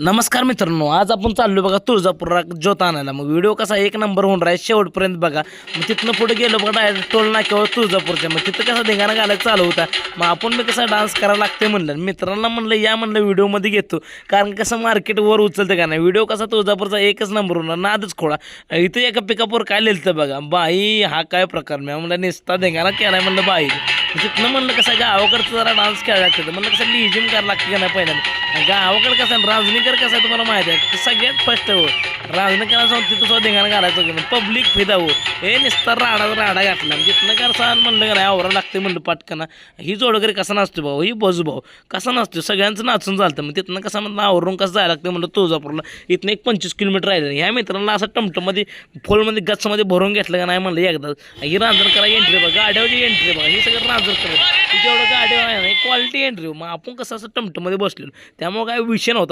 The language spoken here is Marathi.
नमस्कार मित्रांनो, आज आपण चाललो बघा तुळजापूरला ज्योत आणायला. मग व्हिडिओ कसा एक नंबर होऊन राहील शेवटपर्यंत बघा. मग तिथनं पुढे गेलो बघा डायरेक्ट टोल नाक्यावर तुळजापूरच्या. मग तिथं कसं धिंगाणा घालायला चालू होता. मग आपण मी कसा डान्स करायला लागते म्हणलं. मित्रांना म्हणलं या म्हणलं व्हिडिओमध्ये घेतो, कारण कसं मार्केटवर उचलतं का नाही. व्हिडिओ कसा तुळजापूरचा एकच नंबर होणार, नादच खोळा. इथं एका पिकापूर काय लिहिलं बघा, बाई हा काय प्रकार. मी म्हणलं निस्ता धिंगाणा केलाय म्हणलं बाई. तिथनं म्हणलं कसं गावाकडचं जरा डान्स करायला लागतं. म्हणलं कसं लिजिम करायला लागतं का नाही पहिल्यांदा. गावाकडे कसं रांजणीकर कसं आहे तुम्हाला माहिती आहे, सगळ्यात फर्स्ट हो रांजणीकरांना सांगून तिथं सुद्धा धिंगाणा घालायचं पब्लिक फिदा हो. हे निस्तार राडा घातला जिथनं कर सांग म्हणलं का नाही आवरा लागते म्हणलं पाटकाना. ही जोडगरी कसा नाचतो भाऊ, ही बजू भाऊ कसा नाचतो, सगळ्यांचं नाचून चालतं. मग तिथनं कसं म्हणलं आवरून कसं जायला लागतं म्हणलं तुळजापूरला. इथनं एक 25 किलोमीटर राहिलं. ह्या मित्रांना असं टमटमध्ये फोलमध्ये गच्चमध्ये भरून घेतलं का नाही म्हणलं एकदा. ही रांजणकरा एंट्री बघा, गाड्यावरची एंट्री बघा, ही सगळं रांजणकर जेवढं गाडी आहे क्वालिटी एंट्री. मग आपण कसं असं टमटमध्ये बसलेलो, त्यामुळे काय विषय नव्हता.